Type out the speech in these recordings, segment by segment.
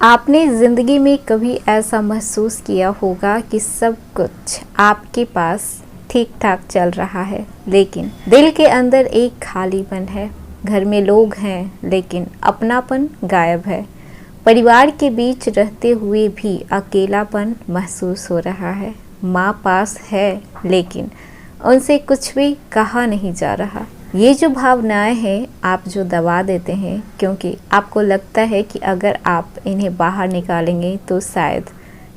आपने ज़िंदगी में कभी ऐसा महसूस किया होगा कि सब कुछ आपके पास ठीक ठाक चल रहा है, लेकिन दिल के अंदर एक खालीपन है। घर में लोग हैं लेकिन अपनापन गायब है। परिवार के बीच रहते हुए भी अकेलापन महसूस हो रहा है। माँ पास है लेकिन उनसे कुछ भी कहा नहीं जा रहा। ये जो भावनाएं हैं आप जो दबा देते हैं, क्योंकि आपको लगता है कि अगर आप इन्हें बाहर निकालेंगे तो शायद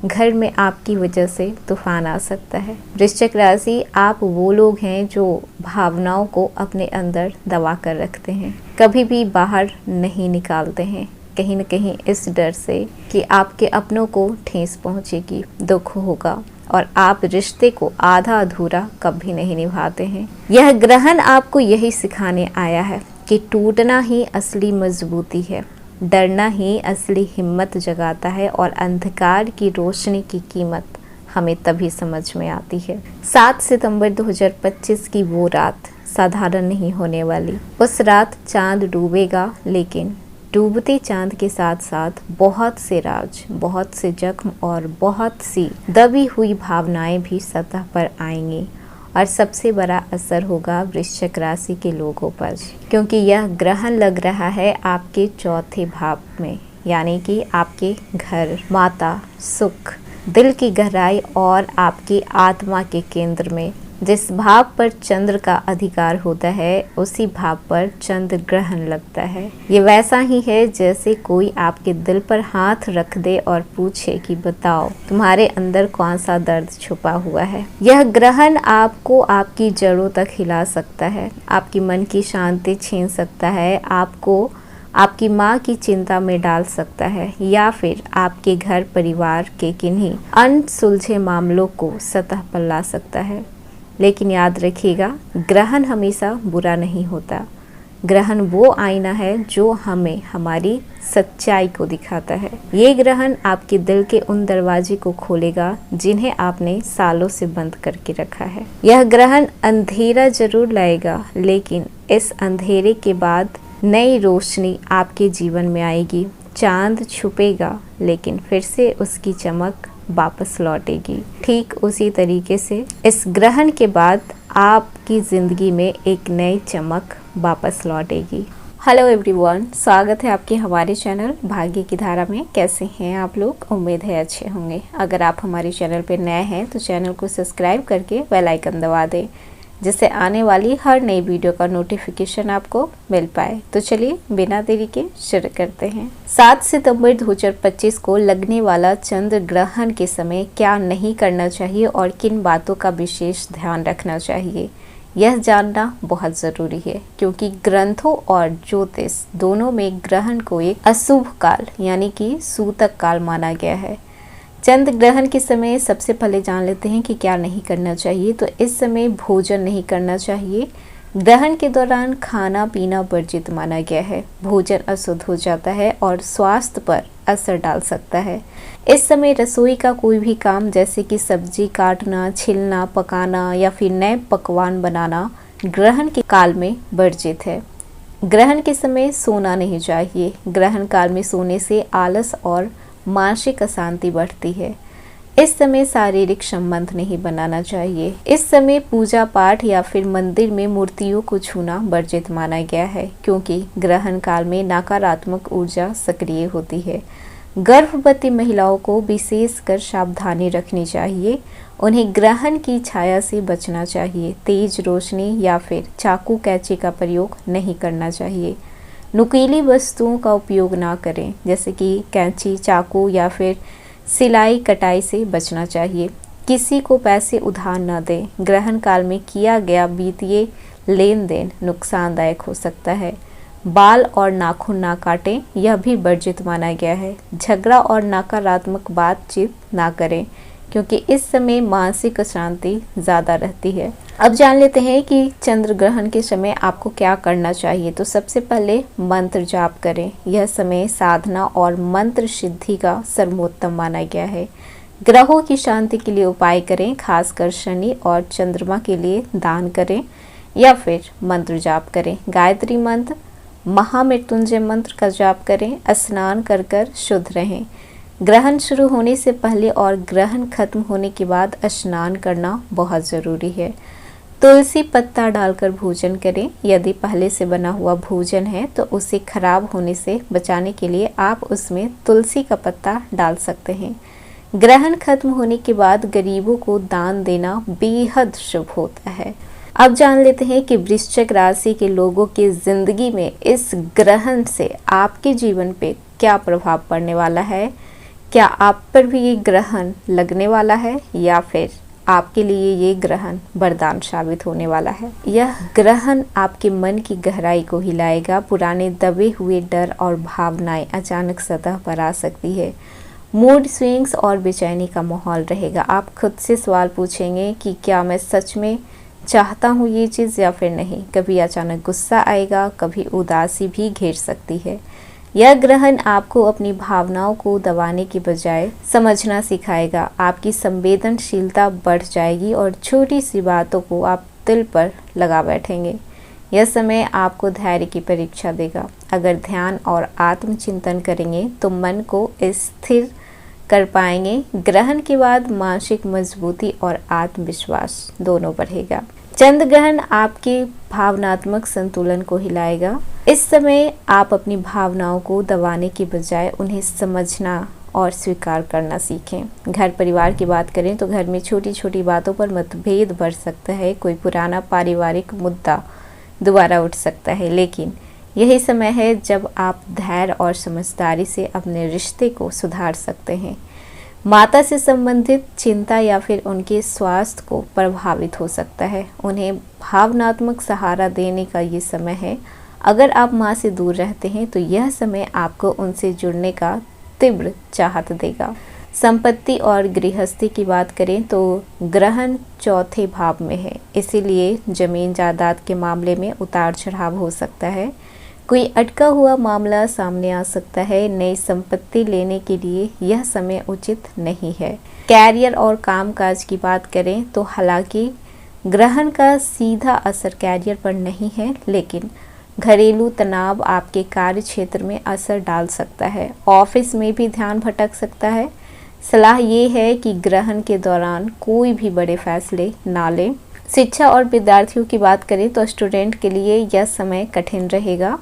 घर में आपकी वजह से तूफान आ सकता है। वृश्चिक राशि, आप वो लोग हैं जो भावनाओं को अपने अंदर दबा कर रखते हैं, कभी भी बाहर नहीं निकालते हैं, कहीं न कहीं इस डर से कि आपके अपनों को ठेस पहुंचेगी, दुख होगा और आप रिश्ते को आधा अधूरा कभी नहीं निभाते हैं। यह ग्रहण आपको यही सिखाने आया है कि टूटना ही असली मजबूती है, डरना ही असली हिम्मत जगाता है और अंधकार की रोशनी की कीमत हमें तभी समझ में आती है। 7 सितंबर 2025 की वो रात साधारण नहीं होने वाली। उस रात चांद डूबेगा, लेकिन डूबते चांद के साथ साथ बहुत से राज, बहुत से जख्म और बहुत सी दबी हुई भावनाएं भी सतह पर आएंगी और सबसे बड़ा असर होगा वृश्चिक राशि के लोगों पर, क्योंकि यह ग्रहण लग रहा है आपके चौथे भाव में, यानी कि आपके घर, माता, सुख, दिल की गहराई और आपकी आत्मा के केंद्र में। जिस भाव पर चंद्र का अधिकार होता है उसी भाव पर चंद्र ग्रहण लगता है। ये वैसा ही है जैसे कोई आपके दिल पर हाथ रख दे और पूछे कि बताओ तुम्हारे अंदर कौन सा दर्द छुपा हुआ है। यह ग्रहण आपको आपकी जड़ों तक हिला सकता है, आपकी मन की शांति छीन सकता है, आपको आपकी माँ की चिंता में डाल सकता है, या फिर आपके घर परिवार के किन्हीं अनसुलझे मामलों को सतह पर ला सकता है। लेकिन याद रखिएगा, ग्रहण हमेशा बुरा नहीं होता। ग्रहण वो आईना है जो हमें हमारी सच्चाई को दिखाता है। ये ग्रहण आपके दिल के उन दरवाजे को खोलेगा जिन्हें आपने सालों से बंद करके रखा है। यह ग्रहण अंधेरा जरूर लाएगा, लेकिन इस अंधेरे के बाद नई रोशनी आपके जीवन में आएगी। चांद छुपेगा लेकिन फिर से उसकी चमक वापस लौटेगी। ठीक उसी तरीके से इस ग्रहण के बाद आपकी ज़िंदगी में एक नई चमक वापस लौटेगी। हेलो एवरीवन, स्वागत है आपके हमारे चैनल भाग्य की धारा में। कैसे हैं आप लोग? उम्मीद है अच्छे होंगे। अगर आप हमारे चैनल पर नए हैं तो चैनल को सब्सक्राइब करके बेल आइकन दबा दें, जिससे आने वाली हर नई वीडियो का नोटिफिकेशन आपको मिल पाए। तो चलिए बिना देरी के शुरू करते हैं। 7 सितंबर 2025 को लगने वाला चंद्र ग्रहण के समय क्या नहीं करना चाहिए और किन बातों का विशेष ध्यान रखना चाहिए, यह जानना बहुत ज़रूरी है, क्योंकि ग्रंथों और ज्योतिष दोनों में ग्रहण को एक अशुभ काल यानी कि सूतक काल माना गया है। चंद्र ग्रहण के समय सबसे पहले जान लेते हैं कि क्या नहीं करना चाहिए। तो इस समय भोजन नहीं करना चाहिए। ग्रहण के दौरान खाना पीना वर्जित माना गया है। भोजन अशुद्ध हो जाता है और स्वास्थ्य पर असर डाल सकता है। इस समय रसोई का कोई भी काम जैसे कि सब्जी काटना, छिलना, पकाना या फिर नए पकवान बनाना ग्रहण के काल में वर्जित है। ग्रहण के समय सोना नहीं चाहिए। ग्रहण काल में सोने से आलस और मानसिक अशांति बढ़ती है। इस समय शारीरिक संबंध नहीं बनाना चाहिए। इस समय पूजा पाठ या फिर मंदिर में मूर्तियों को छूना वर्जित माना गया है, क्योंकि ग्रहण काल में नकारात्मक ऊर्जा सक्रिय होती है। गर्भवती महिलाओं को विशेषकर सावधानी रखनी चाहिए। उन्हें ग्रहण की छाया से बचना चाहिए। तेज रोशनी या फिर चाकू कैंची का प्रयोग नहीं करना चाहिए। नुकीली वस्तुओं का उपयोग ना करें, जैसे कि कैंची, चाकू या फिर सिलाई कटाई से बचना चाहिए। किसी को पैसे उधार न दें। ग्रहण काल में किया गया वित्तीय लेन देन नुकसानदायक हो सकता है। बाल और नाखून ना काटें, यह भी वर्जित माना गया है। झगड़ा और नकारात्मक बातचीत ना करें, क्योंकि इस समय मानसिक अशांति ज़्यादा रहती है। अब जान लेते हैं कि चंद्र ग्रहण के समय आपको क्या करना चाहिए। तो सबसे पहले मंत्र जाप करें। यह समय साधना और मंत्र सिद्धि का सर्वोत्तम माना गया है। ग्रहों की शांति के लिए उपाय करें, खासकर शनि और चंद्रमा के लिए दान करें या फिर मंत्र जाप करें। गायत्री मंत्र महामृत्युंजय मंत्र का जाप करें, स्नान कर कर शुद्ध रहें। ग्रहण शुरू होने से पहले और ग्रहण खत्म होने के बाद स्नान करना बहुत ज़रूरी है। तुलसी पत्ता डालकर भोजन करें। यदि पहले से बना हुआ भोजन है तो उसे खराब होने से बचाने के लिए आप उसमें तुलसी का पत्ता डाल सकते हैं। ग्रहण खत्म होने के बाद गरीबों को दान देना बेहद शुभ होता है। अब जान लेते हैं कि वृश्चिक राशि के लोगों की जिंदगी में इस ग्रहण से आपके जीवन पे क्या प्रभाव पड़ने वाला है। क्या आप पर भी ये ग्रहण लगने वाला है या फिर आपके लिए ये ग्रहण वरदान साबित होने वाला है। यह ग्रहण आपके मन की गहराई को हिलाएगा। पुराने दबे हुए डर और भावनाएं अचानक सतह पर आ सकती है। मूड स्विंग्स और बेचैनी का माहौल रहेगा। आप खुद से सवाल पूछेंगे कि क्या मैं सच में चाहता हूँ ये चीज़ या फिर नहीं। कभी अचानक गुस्सा आएगा, कभी उदासी भी घेर सकती है। यह ग्रहण आपको अपनी भावनाओं को दबाने की बजाय समझना सिखाएगा। आपकी संवेदनशीलता बढ़ जाएगी और छोटी सी बातों को आप दिल पर लगा बैठेंगे। यह समय आपको धैर्य की परीक्षा देगा। अगर ध्यान और आत्मचिंतन करेंगे तो मन को स्थिर कर पाएंगे। ग्रहण के बाद मानसिक मजबूती और आत्मविश्वास दोनों बढ़ेगा। चंद्र ग्रहण आपके भावनात्मक संतुलन को हिलाएगा। इस समय आप अपनी भावनाओं को दबाने के बजाय उन्हें समझना और स्वीकार करना सीखें। घर परिवार की बात करें तो घर में छोटी छोटी बातों पर मतभेद बढ़ सकता है। कोई पुराना पारिवारिक मुद्दा दोबारा उठ सकता है, लेकिन यही समय है जब आप धैर्य और समझदारी से अपने रिश्ते को सुधार सकते हैं। माता से संबंधित चिंता या फिर उनके स्वास्थ्य को प्रभावित हो सकता है। उन्हें भावनात्मक सहारा देने का ये समय है। अगर आप माँ से दूर रहते हैं तो यह समय आपको उनसे जुड़ने का तीव्र चाहत देगा। संपत्ति और गृहस्थी की बात करें तो ग्रहण चौथे भाव में है, इसीलिए जमीन जायदाद के मामले में उतार चढ़ाव हो सकता है। कोई अटका हुआ मामला सामने आ सकता है। नई संपत्ति लेने के लिए यह समय उचित नहीं है। कैरियर और कामकाज की बात करें तो हालांकि ग्रहण का सीधा असर कैरियर पर नहीं है, लेकिन घरेलू तनाव आपके कार्य क्षेत्र में असर डाल सकता है। ऑफिस में भी ध्यान भटक सकता है। सलाह ये है कि ग्रहण के दौरान कोई भी बड़े फैसले ना लें। शिक्षा और विद्यार्थियों की बात करें तो स्टूडेंट के लिए यह समय कठिन रहेगा।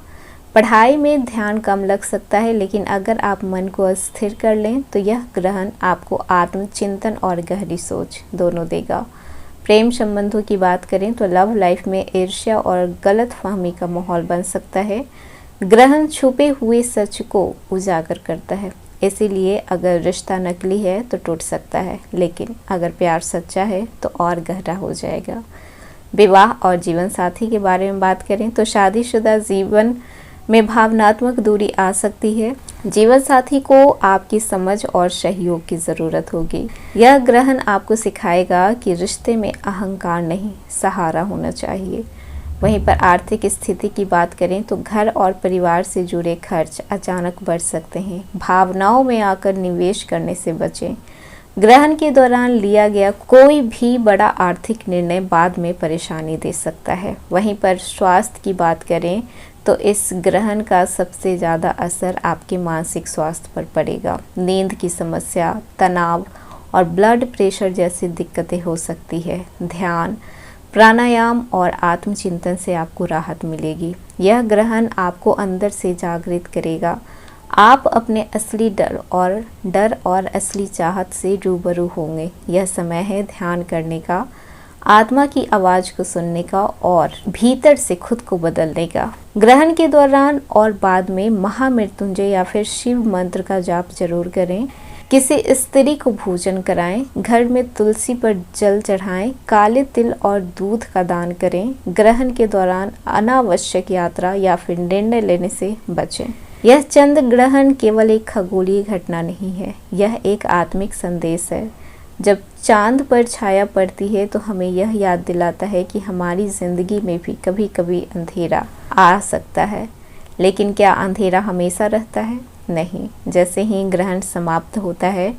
पढ़ाई में ध्यान कम लग सकता है, लेकिन अगर आप मन को स्थिर कर लें तो यह ग्रहण आपको आत्मचिंतन और गहरी सोच दोनों देगा। प्रेम संबंधों की बात करें तो लव लाइफ में ईर्ष्या और गलतफहमी का माहौल बन सकता है। ग्रहण छुपे हुए सच को उजागर करता है, इसीलिए अगर रिश्ता नकली है तो टूट सकता है, लेकिन अगर प्यार सच्चा है तो और गहरा हो जाएगा। विवाह और जीवन साथी के बारे में बात करें तो शादीशुदा जीवन में भावनात्मक दूरी आ सकती है। जीवन साथी को आपकी समझ और सहयोग की ज़रूरत होगी। यह ग्रहण आपको सिखाएगा कि रिश्ते में अहंकार नहीं, सहारा होना चाहिए। वहीं पर आर्थिक स्थिति की बात करें तो घर और परिवार से जुड़े खर्च अचानक बढ़ सकते हैं। भावनाओं में आकर निवेश करने से बचें। ग्रहण के दौरान लिया गया कोई भी बड़ा आर्थिक निर्णय बाद में परेशानी दे सकता है। वहीं पर स्वास्थ्य की बात करें तो इस ग्रहण का सबसे ज़्यादा असर आपके मानसिक स्वास्थ्य पर पड़ेगा। नींद की समस्या, तनाव और ब्लड प्रेशर जैसी दिक्कतें हो सकती है। ध्यान, प्राणायाम और आत्मचिंतन से आपको राहत मिलेगी। यह ग्रहण आपको अंदर से जागृत करेगा। आप अपने असली डर और असली चाहत से रूबरू होंगे। यह समय है ध्यान करने का, आत्मा की आवाज़ को सुनने का और भीतर से खुद को बदलने का। ग्रहण के दौरान और बाद में महामृत्युंजय या फिर शिव मंत्र का जाप जरूर करें। किसी स्त्री को भोजन कराएं, घर में तुलसी पर जल चढ़ाएं, काले तिल और दूध का दान करें। ग्रहण के दौरान अनावश्यक यात्रा या फिर निर्णय लेने से बचें। यह चंद्र ग्रहण केवल एक खगोलीय घटना नहीं है, यह एक आत्मिक संदेश है। जब चांद पर छाया पड़ती है तो हमें यह याद दिलाता है कि हमारी ज़िंदगी में भी कभी कभी अंधेरा आ सकता है, लेकिन क्या अंधेरा हमेशा रहता है? नहीं। जैसे ही ग्रहण समाप्त होता है,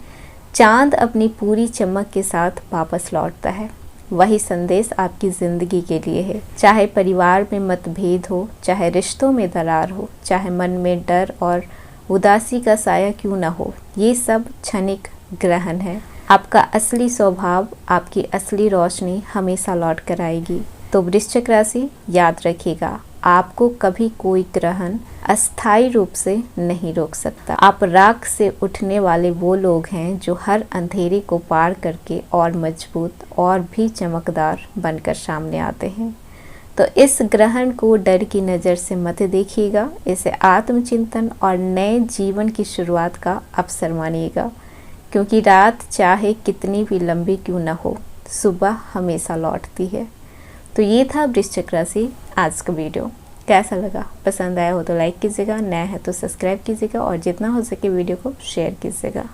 चांद अपनी पूरी चमक के साथ वापस लौटता है। वही संदेश आपकी ज़िंदगी के लिए है। चाहे परिवार में मतभेद हो, चाहे रिश्तों में दरार हो, चाहे मन में डर और उदासी का साया क्यों न हो, ये सब क्षणिक ग्रहण है। आपका असली स्वभाव, आपकी असली रोशनी हमेशा लौट कर आएगी। तो वृश्चिक राशि, याद रखिएगा, आपको कभी कोई ग्रहण अस्थायी रूप से नहीं रोक सकता। आप राख से उठने वाले वो लोग हैं जो हर अंधेरे को पार करके और मजबूत और भी चमकदार बनकर सामने आते हैं। तो इस ग्रहण को डर की नज़र से मत देखिएगा, इसे आत्मचिंतन और नए जीवन की शुरुआत का अवसर मानिएगा, क्योंकि रात चाहे कितनी भी लंबी क्यों न हो, सुबह हमेशा लौटती है। तो ये था वृश्चिक राशि आज का वीडियो। कैसा लगा? पसंद आया हो तो लाइक कीजिएगा, नया है तो सब्सक्राइब कीजिएगा और जितना हो सके वीडियो को शेयर कीजिएगा।